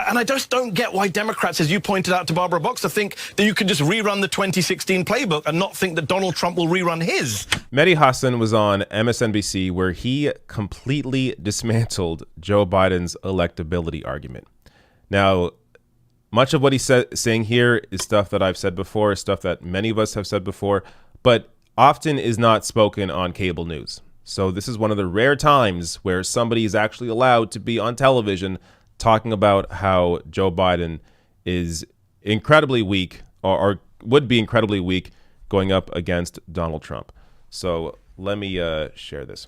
And I just don't get why Democrats, as you pointed out to Barbara Boxer, think that you could just rerun the 2016 playbook and not think that Donald Trump will rerun his. Mehdi Hasan was on MSNBC where he completely dismantled Joe Biden's electability argument. Now, much of what he's saying here is stuff that I've said before, stuff that many of us have said before, but often is not spoken on cable news. So this is one of the rare times where somebody is actually allowed to be on television talking about how Joe Biden is incredibly weak or would be incredibly weak going up against Donald Trump. So let me share this.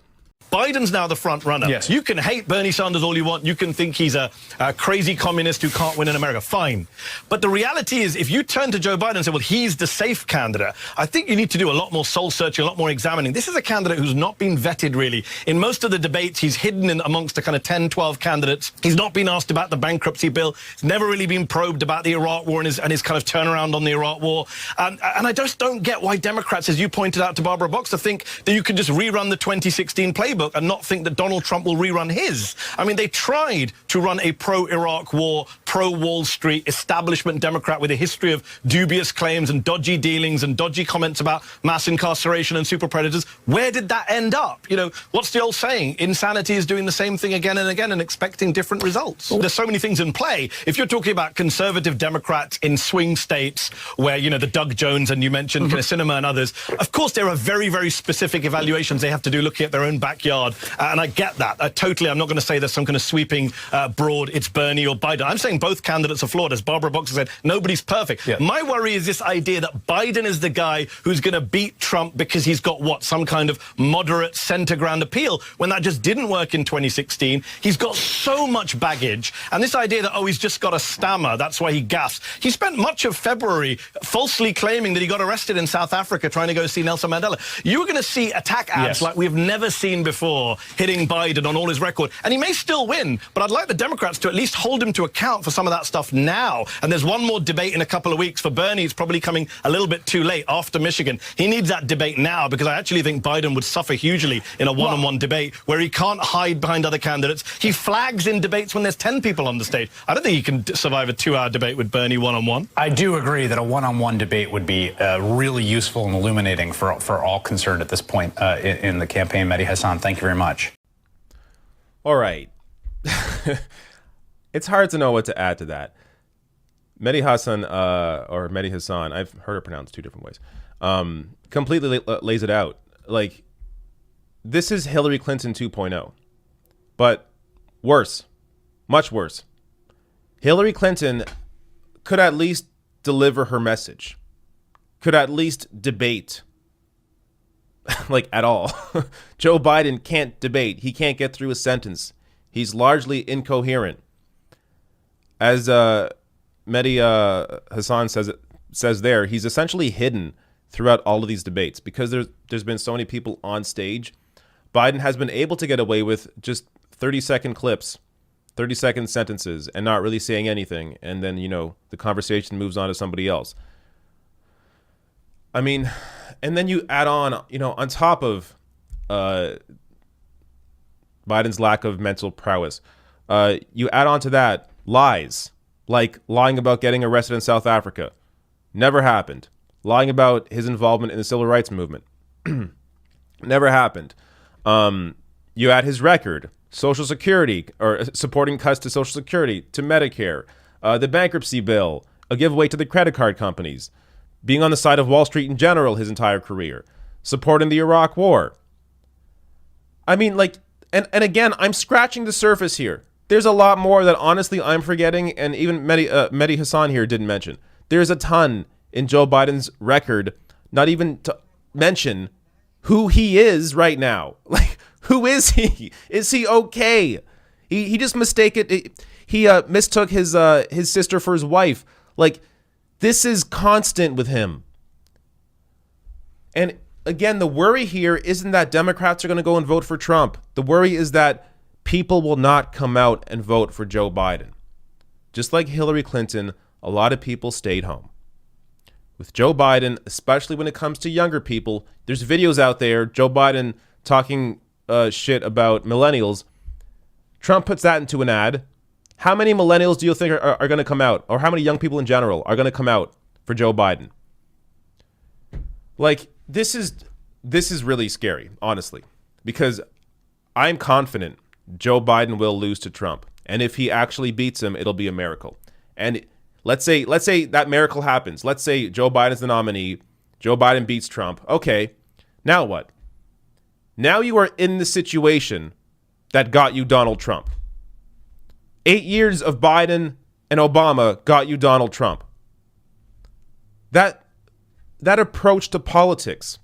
Biden's now the front runner. Yes. You can hate Bernie Sanders all you want. You can think he's a crazy communist who can't win in America. Fine. But the reality is, if you turn to Joe Biden and say, well, he's the safe candidate, I think you need to do a lot more soul searching, a lot more examining. This is a candidate who's not been vetted, really. In most of the debates, he's hidden in amongst the kind of 10, 12 candidates. He's not been asked about the bankruptcy bill. He's never really been probed about the Iraq war and his kind of turnaround on the Iraq war. And I just don't get why Democrats, as you pointed out to Barbara Boxer, think that you can just rerun the 2016 playbook and not think that Donald Trump will rerun his. I mean, they tried to run a pro-Iraq war, pro-Wall Street establishment Democrat with a history of dubious claims and dodgy dealings and dodgy comments about mass incarceration and super predators. Where did that end up? You know, what's the old saying? Insanity is doing the same thing again and again and expecting different results. There's so many things in play. If you're talking about conservative Democrats in swing states where, you know, the Doug Jones and you mentioned kind of Sinema and others, of course, there are very, very specific evaluations they have to do looking at their own backyard. And I get that. I'm not going to say there's some kind of sweeping broad, it's Bernie or Biden. I'm saying both candidates are flawed. As Barbara Boxer said, nobody's perfect. Yeah. My worry is this idea that Biden is the guy who's going to beat Trump because he's got, what, some kind of moderate center ground appeal, when that just didn't work in 2016. He's got so much baggage. And this idea that, oh, he's just got a stammer, that's why he gaffes. He spent much of February falsely claiming that he got arrested in South Africa trying to go see Nelson Mandela. You're going to see attack ads like we've never seen before, hitting Biden on all his record. And he may still win, but I'd like the Democrats to at least hold him to account for some of that stuff now. And there's one more debate in a couple of weeks. For Bernie, it's probably coming a little bit too late after Michigan. He needs that debate now, because I actually think Biden would suffer hugely in a one-on-one debate where he can't hide behind other candidates. He flags in debates when there's 10 people on the stage. I don't think he can survive a 2-hour debate with Bernie one-on-one. I do agree that a one-on-one debate would be really useful and illuminating for all concerned at this point in the campaign. Mehdi Hasan, thank you very much. All right. It's hard to know what to add to that. Mehdi Hasan, or Mehdi Hasan, I've heard it pronounced two different ways, completely lays it out. Like, this is Hillary Clinton 2.0, but worse, much worse. Hillary Clinton could at least deliver her message, could at least debate, like, at all. Joe Biden can't debate. He can't get through a sentence. He's largely incoherent. As Mehdi Hasan says there, he's essentially hidden throughout all of these debates because there's been so many people on stage. Biden has been able to get away with just 30-second clips, 30-second sentences, and not really saying anything. And then, you know, the conversation moves on to somebody else. I mean, and then you add on, you know, on top of Biden's lack of mental prowess, you add on to that lies, like lying about getting arrested in South Africa. Never happened. Lying about his involvement in the civil rights movement. Never happened. You add his record, Social Security, or supporting cuts to Social Security, to Medicare, the bankruptcy bill, a giveaway to the credit card companies, being on the side of Wall Street in general his entire career, supporting the Iraq war. I mean, like, and again, I'm scratching the surface here. There's a lot more that honestly I'm forgetting, and even Mehdi Hasan here didn't mention. There's a ton in Joe Biden's record, not even to mention who he is right now. Like, who is he? Is he okay? He just he mistook his sister for his wife. Like, this is constant with him. And again, the worry here isn't that Democrats are going to go and vote for Trump. The worry is that people will not come out and vote for Joe Biden. Just like Hillary Clinton, a lot of people stayed home. With Joe Biden, especially when it comes to younger people, there's videos out there, Joe Biden talking shit about millennials. Trump puts that into an ad, How many millennials do you think are going to come out, or how many young people in general are going to come out for Joe Biden? Like, this is really scary, honestly, because I'm confident Joe Biden will lose to Trump. And if he actually beats him, it'll be a miracle. And let's say that miracle happens. Let's say Joe Biden's the nominee. Joe Biden beats Trump. Okay, now what? Now you are in the situation that got you Donald Trump. 8 years of Biden and Obama got you Donald Trump. That approach to politics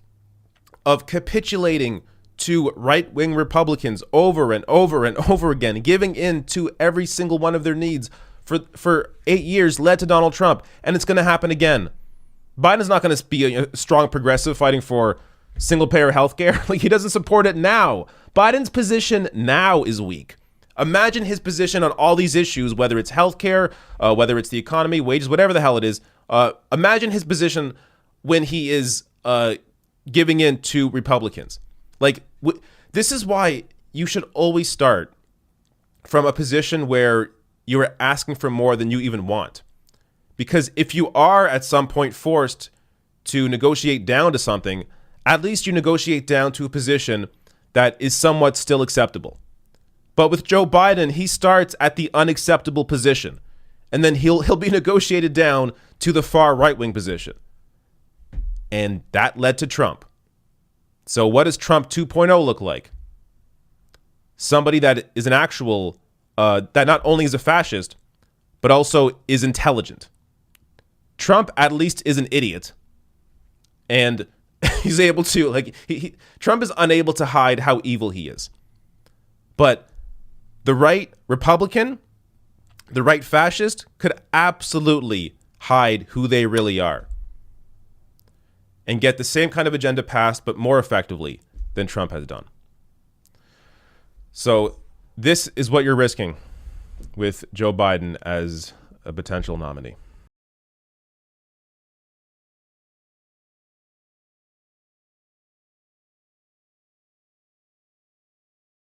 of capitulating to right-wing Republicans over and over and over again, giving in to every single one of their needs for 8 years led to Donald Trump, and it's going to happen again. Biden's not going to be a strong progressive fighting for single-payer healthcare. Like, he doesn't support it now. Biden's position now is weak. Imagine his position on all these issues, whether it's healthcare, whether it's the economy, wages, whatever the hell it is. Imagine his position when he is giving in to Republicans. Like, this is why you should always start from a position where you're asking for more than you even want. Because if you are at some point forced to negotiate down to something, at least you negotiate down to a position that is somewhat still acceptable. But with Joe Biden, he starts at the unacceptable position, and then he'll be negotiated down to the far right-wing position. And that led to Trump. So what does Trump 2.0 look like? Somebody that is an actual, that not only is a fascist, but also is intelligent. Trump at least is an idiot. And he's able to, like, Trump is unable to hide how evil he is. But the right Republican, the right fascist could absolutely hide who they really are and get the same kind of agenda passed, but more effectively than Trump has done. So this is what you're risking with Joe Biden as a potential nominee.